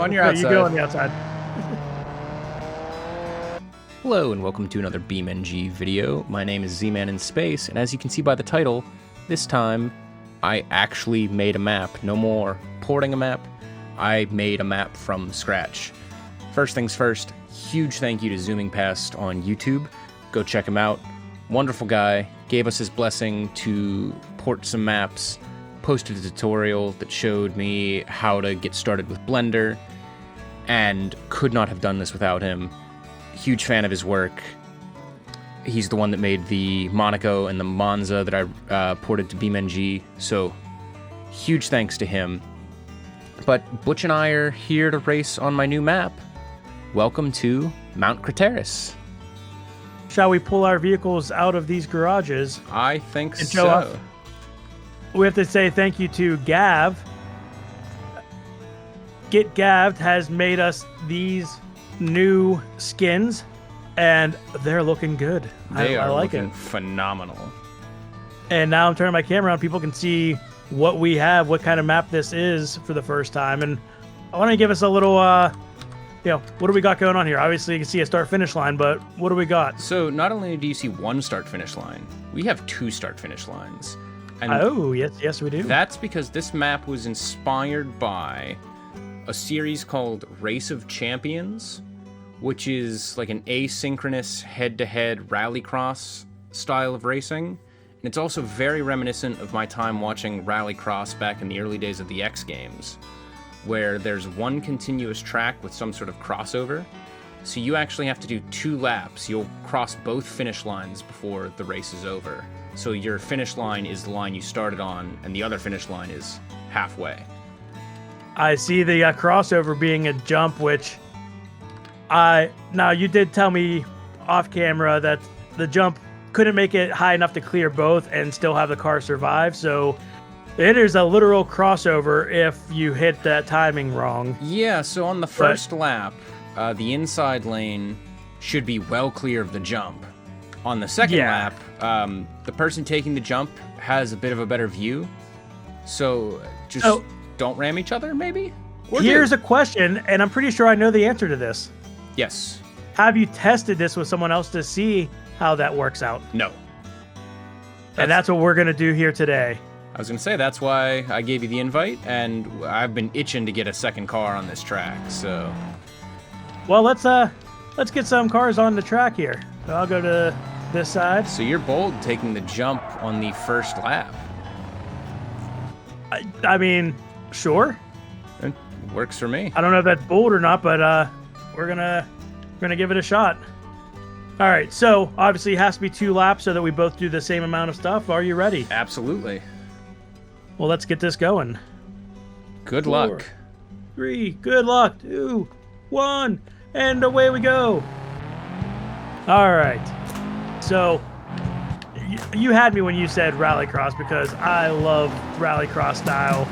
on your outside. You go on the outside. Hello and welcome to another BeamNG video. My name is Z-Man in Space, and as you can see by the title, this time I actually made a map. No more porting a map. I made a map from scratch. First things first, huge thank you to Zooming Past on YouTube. Go check him out. Wonderful guy. Gave us his blessing to port some maps. Posted a tutorial that showed me how to get started with Blender, and could not have done this without him. Huge fan of his work. He's the one that made the Monaco and the Monza that I ported to BeamNG, so huge thanks to him. But Butch and I are here to race on my new map. Welcome to Mount Krateris. Shall we pull our vehicles out of these garages? I think and show off? We have to say thank you to Gav. Get Gav has made us these new skins, and they're looking good. They I are like looking it. Phenomenal. And now I'm turning my camera on. People can see what we have, what kind of map this is for the first time. And I want to give us a little, what do we got going on here? Obviously, you can see a start-finish line, but what do we got? So not only do you see one start-finish line, we have two start-finish lines. And oh, yes, we do. That's because this map was inspired by a series called Race of Champions, which is like an asynchronous head-to-head Rallycross style of racing. And it's also very reminiscent of my time watching Rallycross back in the early days of the X Games, where there's one continuous track with some sort of crossover. So you actually have to do 2 laps. You'll cross both finish lines before the race is over. So your finish line is the line you started on, and the other finish line is halfway. I see the crossover being a jump, which now you did tell me off camera that the jump couldn't make it high enough to clear both and still have the car survive. So it is a literal crossover if you hit that timing wrong. Yeah, so on the first lap, the inside lane should be well clear of the jump. On the second lap, the person taking the jump has a bit of a better view. So just don't ram each other, maybe? Here's a question, and I'm pretty sure I know the answer to this. Yes. Have you tested this with someone else to see how that works out? No. And that's what we're going to do here today. I was going to say, that's why I gave you the invite, and I've been itching to get a second car on this track, so... Well, let's get some cars on the track here. So I'll go to this side. So you're bold taking the jump on the first lap. I mean, sure. It works for me. I don't know if that's bold or not, but we're gonna give it a shot. All right, so obviously it has to be 2 laps so that we both do the same amount of stuff. Are you ready? Absolutely. Well, let's get this going. Good 4, luck. 3, good luck. 2, 1, and away we go. All right. So you had me when you said Rallycross, because I love Rallycross style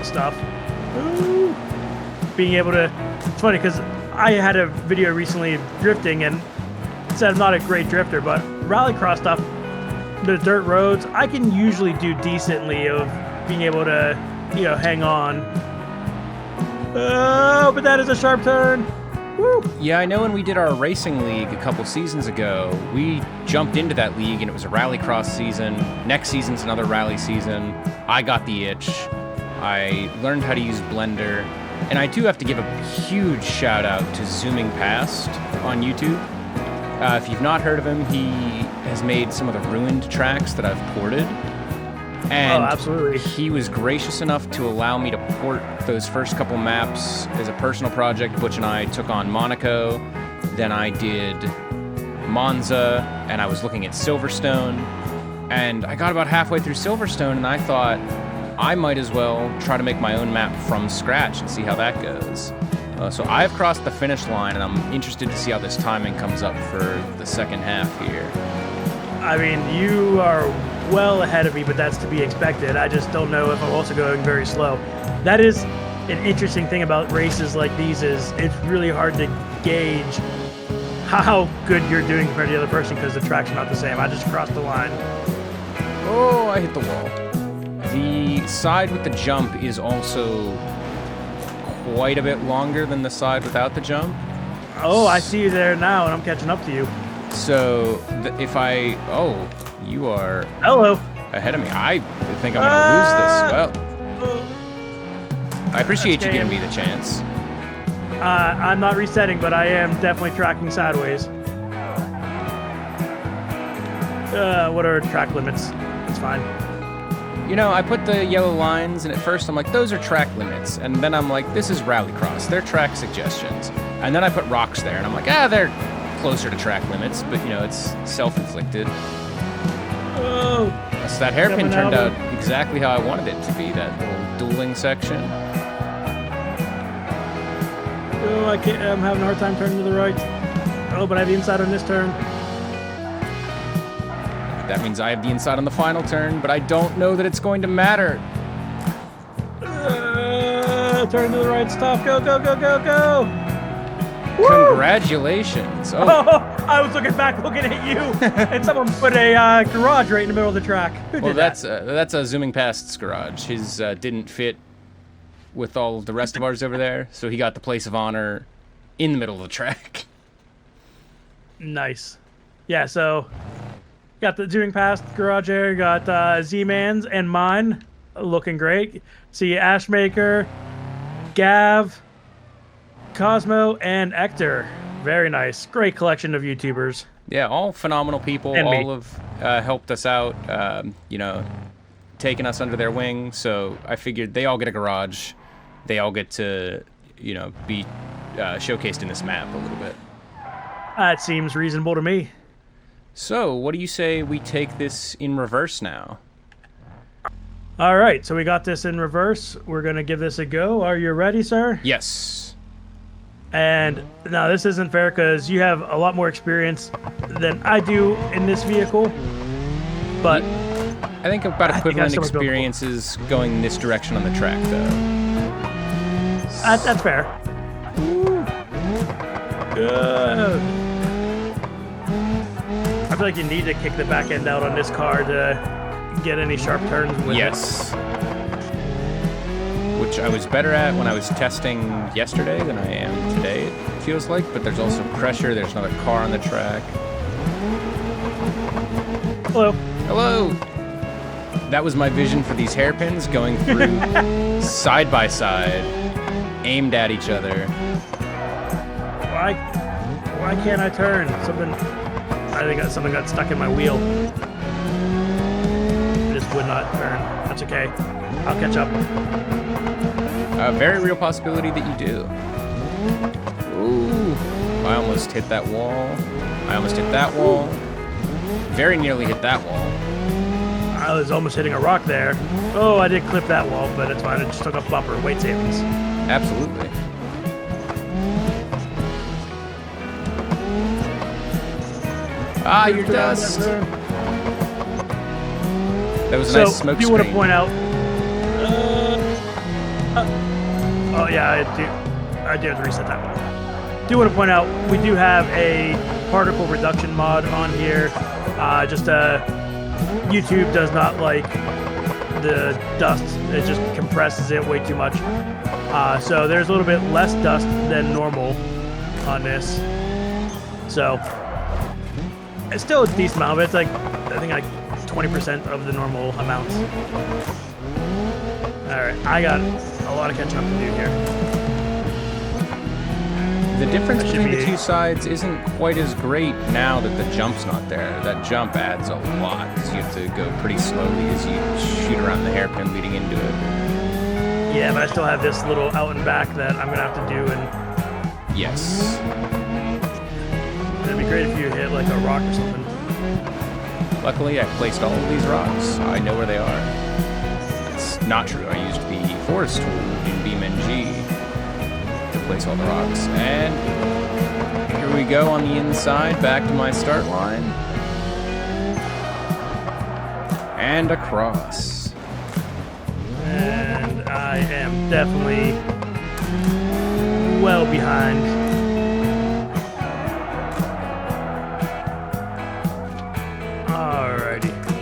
stuff. Ooh. Being able to, it's funny because I had a video recently of drifting and said I'm not a great drifter, but Rallycross stuff, the dirt roads, I can usually do decently of being able to, hang on. Oh, but that is a sharp turn. Woo. Yeah, I know when we did our racing league a couple seasons ago, we jumped into that league and it was a Rallycross season. Next season's another rally season. I got the itch. I learned how to use Blender. And I do have to give a huge shout out to Zooming Past on YouTube. If you've not heard of him, he has made some of the ruined tracks that I've ported. And absolutely. He was gracious enough to allow me to port those first couple maps as a personal project. Butch and I took on Monaco, then I did Monza, and I was looking at Silverstone. And I got about halfway through Silverstone, and I thought I might as well try to make my own map from scratch and see how that goes. So I've crossed the finish line, and I'm interested to see how this timing comes up for the second half here. I mean, you are well ahead of me, but that's to be expected. I just don't know if I'm also going very slow. That is an interesting thing about races like these, is it's really hard to gauge how good you're doing compared to the other person because the tracks are not the same. I just crossed the line. Oh, I hit the wall. The side with the jump is also quite a bit longer than the side without the jump. Oh, I see you there now, and I'm catching up to you. So if I... Oh, you are Hello. ahead of me. I think I'm going to lose this. Well, I appreciate you giving me the chance. I'm not resetting, but I am definitely tracking sideways. What are track limits? It's fine. You know, I put the yellow lines, and at first I'm like, those are track limits. And then I'm like, this is Rallycross. They're track suggestions. And then I put rocks there, and I'm like, they're closer to track limits, but, you know, it's self-inflicted. Oh! So that hairpin turned out exactly how I wanted it to be, that little dueling section. Oh, I can't. I'm having a hard time turning to the right. Oh, but I have the inside on this turn. That means I have the inside on the final turn, but I don't know that it's going to matter. Turn to the right, stop, go, go, go, go, go! Congratulations. Oh, I was looking back, looking at you, and someone put a garage right in the middle of the track. Who did that's a zooming past's garage. His didn't fit with all of the rest of ours over there, so he got the place of honor in the middle of the track. Nice. Yeah, so got the zooming past garage area, got Z-Man's and mine looking great. See Ashmaker, Gav, Cosmo, and Ector. Very nice. Great collection of YouTubers. Yeah, all phenomenal people. And all have helped us out, you know, taking us under their wing. So I figured they all get a garage. They all get to, you know, be showcased in this map a little bit. That seems reasonable to me. So, what do you say we take this in reverse now? All right, so we got this in reverse. We're going to give this a go. Are you ready, sir? Yes. And now this isn't fair because you have a lot more experience than I do in this vehicle. But I think about equivalent experiences going this direction on the track, though. That's fair. Good. I feel like you need to kick the back end out on this car to get any sharp turns with it. Yes. Which I was better at when I was testing yesterday than I am today, it feels like. But there's also pressure. There's another car on the track. Hello. Hello. That was my vision for these hairpins going through side by side, aimed at each other. Why can't I turn? I think something got stuck in my wheel. It just would not turn. That's okay. I'll catch up. A very real possibility that you do. Ooh, I almost hit that wall. I almost hit that wall. Very nearly hit that wall. I was almost hitting a rock there. Oh, I did clip that wall, but it's fine. It just took a bumper. Weight savings. Absolutely. Ah, your dust. That was a nice smoke screen. You want to point out? Oh yeah, I do have to reset that one. Do want to point out we do have a particle reduction mod on here. YouTube does not like the dust. It just compresses it way too much. So there's a little bit less dust than normal on this. So it's still a decent amount, but it's like, I think like 20% of the normal amount. Alright, I got a lot of catching up to do here. The difference between the two sides isn't quite as great now that the jump's not there. That jump adds a lot, because you have to go pretty slowly as you shoot around the hairpin leading into it. Yeah, but I still have this little out and back that I'm going to have to do, and... Yes. It'd be great if you hit like a rock or something. Luckily, I placed all of these rocks. I know where they are. It's not true. I used the forest tool in BeamNG to place all the rocks. And here we go on the inside, back to my start line. And across. And I am definitely well behind.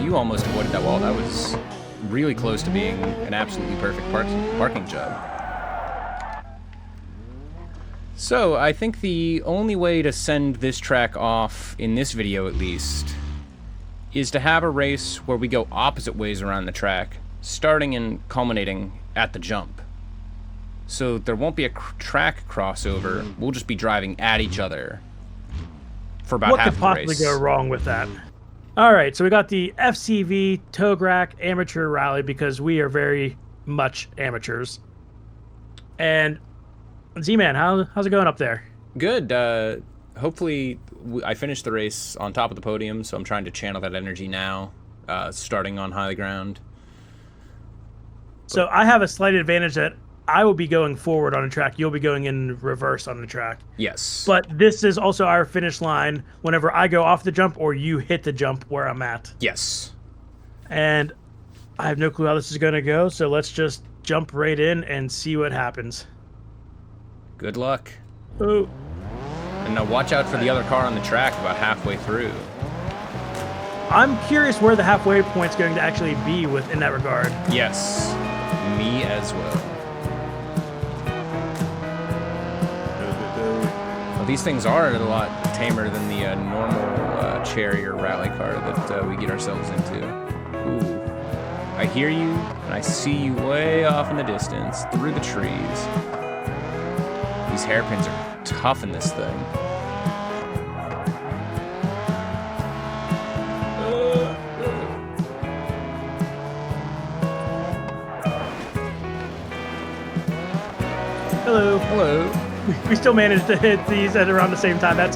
You almost avoided that wall. That was really close to being an absolutely perfect parking job. So, I think the only way to send this track off, in this video at least, is to have a race where we go opposite ways around the track, starting and culminating at the jump. So there won't be a track crossover, we'll just be driving at each other for about half the race. What could possibly go wrong with that? Alright, so we got the FCV Tograk Amateur Rally because we are very much amateurs. And Z-Man, how's it going up there? Good. Hopefully, I finished the race on top of the podium, so I'm trying to channel that energy now, starting on high ground. So I have a slight advantage that I will be going forward on a track. You'll be going in reverse on the track. Yes. But this is also our finish line whenever I go off the jump or you hit the jump where I'm at. Yes. And I have no clue how this is going to go, so let's just jump right in and see what happens. Good luck. Oh. And now watch out for the other car on the track about halfway through. I'm curious where the halfway point's going to actually be in that regard. Yes. Me as well. Well, these things are a lot tamer than the normal cherry or rally car that we get ourselves into. Ooh. I hear you, and I see you way off in the distance, through the trees. These hairpins are tough in this thing. Hello. Hello. We still managed to hit these at around the same time. That's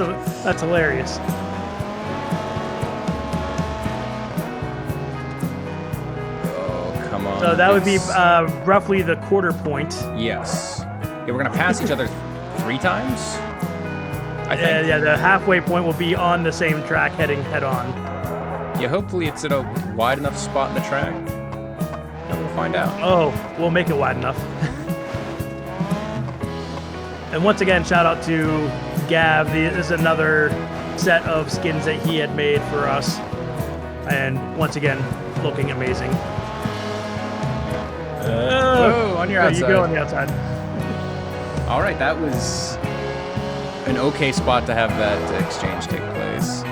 hilarious. Oh, come on. So that would be roughly the quarter point. Yes. Yeah, we're gonna pass each other 3 times? I think. Yeah, the halfway point will be on the same track heading head on. Yeah, hopefully it's at a wide enough spot in the track. And we'll find out. Oh, we'll make it wide enough. And once again, shout out to Gav. This is another set of skins that he had made for us. And once again, looking amazing. Whoa, on your outside. You go on the outside. All right, that was an okay spot to have that exchange take place.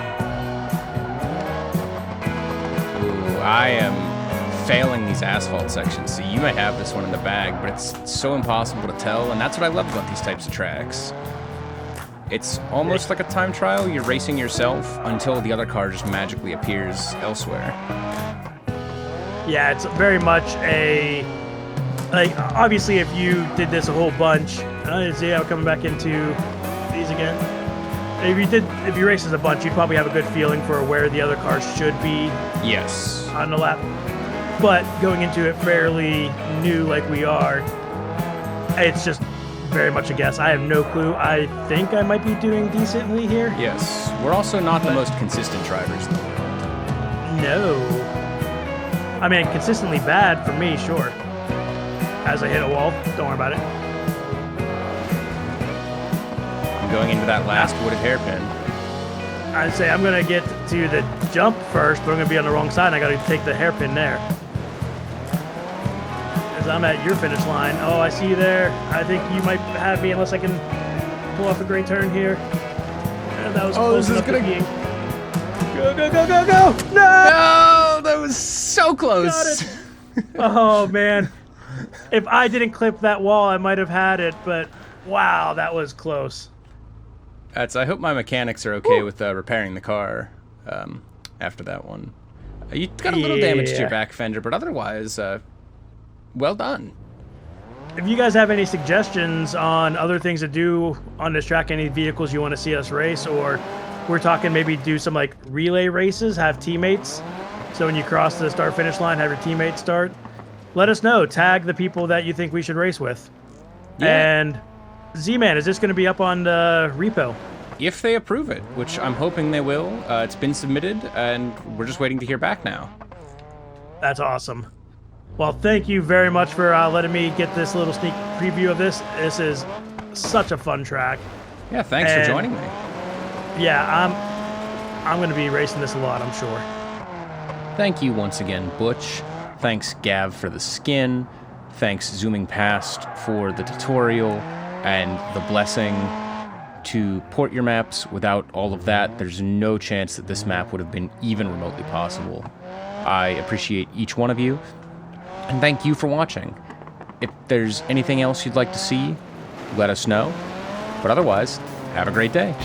Ooh, I am failing these asphalt sections, so you might have this one in the bag, but it's so impossible to tell, and that's what I love about these types of tracks. It's almost like a time trial. You're racing yourself until the other car just magically appears elsewhere. Yeah, it's very much a... Like, obviously, if you did this a whole bunch... see how coming back into these again? If you race as a bunch, you'd probably have a good feeling for where the other cars should be. Yes. On the lap. But going into it fairly new like we are, it's just very much a guess. I have no clue. I think I might be doing decently here. Yes. We're also not the most consistent drivers in the world. No. I mean, consistently bad for me, sure. As I hit a wall. Don't worry about it. I'm going into that last wooded hairpin. I'd say I'm going to get to the jump first, but I'm going to be on the wrong side, and I got to take the hairpin there. As I'm at your finish line. Oh, I see you there. I think you might have me unless I can pull off a great turn here. And that was close enough to being... Go, go, go, go, go! No! No! That was so close! Got it. Oh, man. If I didn't clip that wall, I might have had it, but wow, that was close. I hope my mechanics are okay with repairing the car after that one. You got a little damage to your back fender, but otherwise, well done. If you guys have any suggestions on other things to do on this track, any vehicles you want to see us race, or we're talking maybe do some like relay races, have teammates. So when you cross the start-finish line, have your teammates start. Let us know. Tag the people that you think we should race with. Yeah. And Z-Man, is this going to be up on the repo? If they approve it, which I'm hoping they will. It's been submitted, and we're just waiting to hear back now. That's awesome. Well, thank you very much for letting me get this little sneak preview of this. This is such a fun track. Yeah, thanks for joining me. Yeah, I'm going to be racing this a lot, I'm sure. Thank you once again, Butch. Thanks, Gav, for the skin. Thanks, Zooming Past, for the tutorial. and the blessing to port your maps. Without all of that, there's no chance that this map would have been even remotely possible. I appreciate each one of you, and thank you for watching. If there's anything else you'd like to see, let us know. But otherwise, have a great day.